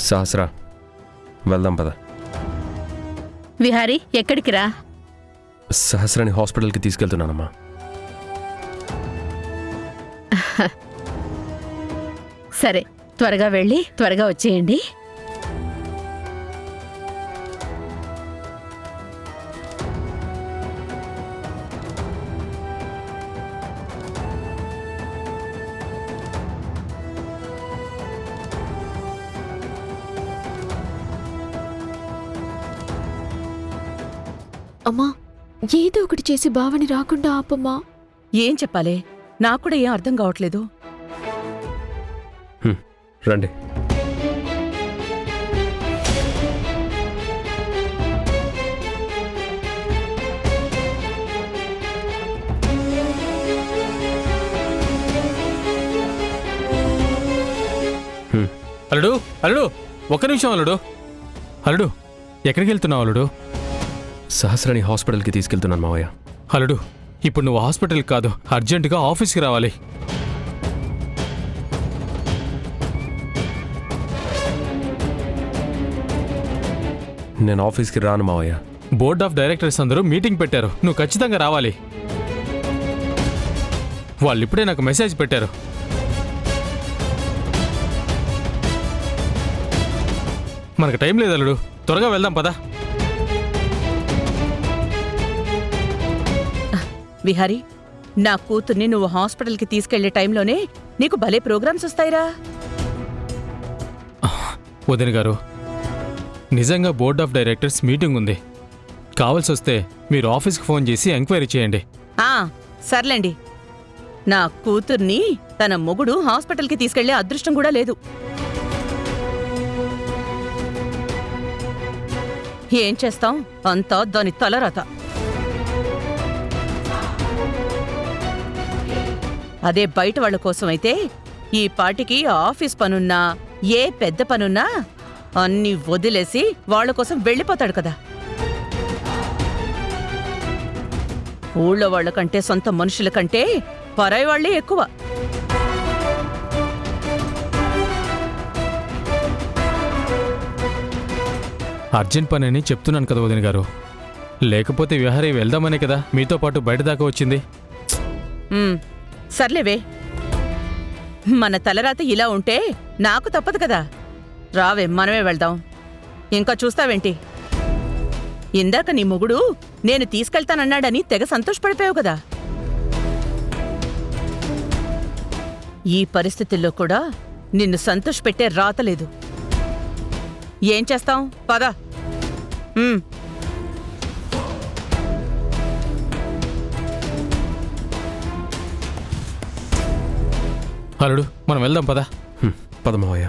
సహస్రా, వెళ్దాం పద. విహారీ, ఎక్కడికి రా? సహస్రాని హాస్పిటల్కి తీసుకెళ్తున్నానమ్మా. సరే, త్వరగా వెళ్ళి త్వరగా వచ్చేయండి. అమ్మా, ఏదో ఒకటి చేసి భావని రాకుండా ఆపమ్మా. ఏం చెప్పాలి? నాకు కూడా ఏం అర్థం కావట్లేదు. రండి. అల్లుడు, అల్లుడు, ఒక్క నిమిషం అల్లుడు. అల్లుడు, ఎక్కడికి వెళ్తున్నావు అల్లుడు? సహస్రాని హాస్పిటల్కి తీసుకెళ్తున్నాను మావయ్య. అల్లుడు, ఇప్పుడు నువ్వు హాస్పిటల్కి కాదు, అర్జెంటుగా ఆఫీస్కి రావాలి. నేను ఆఫీస్కి రాను మావయ్య. బోర్డ్ ఆఫ్ డైరెక్టర్స్ అందరూ మీటింగ్ పెట్టారు, నువ్వు ఖచ్చితంగా రావాలి. వాళ్ళు ఇప్పుడే నాకు మెసేజ్ పెట్టారు. మనకు టైం లేదు అల్లుడు, త్వరగా వెళ్దాం పదా. విహారీ, నా కూతుర్ని నువ్వు హాస్పిటల్కి తీసుకెళ్లే టైంలోనే నీకు భలే ప్రోగ్రామ్స్ వస్తాయిరా. వదిన గారు, నిజంగా బోర్డ్ ఆఫ్ డైరెక్టర్స్ మీటింగ్ ఉంది. కావాల్సి వస్తే మీరు ఆఫీస్కి ఫోన్ చేసి ఎంక్వైరీ చేయండి. సర్లేండి. నా కూతుర్ని తన మొగుడు హాస్పిటల్కి తీసుకెళ్లే అదృష్టం కూడా లేదు. ఏం చేస్తాం, అంతా దాని తలరాత. అదే బయట వాళ్ల కోసమైతే ఈ పాటికి ఆఫీస్ పనున్నా ఏ పెద్ద పనున్నా అన్నీ వదిలేసి వాళ్ల కోసం వెళ్ళిపోతాడు కదా. ఊళ్ళో వాళ్లకంటే సొంత మనుషుల కంటే పరాయి వాళ్లే ఎక్కువ. అర్జెంట్ పని అని చెప్తున్నాను కదా వదిన గారు, లేకపోతే విహారీ వెళ్దామనే కదా మీతో పాటు బయట దాకా వచ్చింది. సర్లేవే, మన తలరాత ఇలా ఉంటే నాకు తప్పదు కదా. రావే, మనమే వెళ్దాం. ఇంకా చూస్తావేంటి? ఇందాక నీ మొగుడు నేను తీసుకెళ్తానన్నాడని తెగ సంతోషపడిపోయావు కదా. ఈ పరిస్థితుల్లో కూడా నిన్ను సంతోషపెట్టే రాతలేదు. ఏం చేస్తాం, పద. అల్లుడు, మనం వెళ్దాం పదా. పద మావయ్య.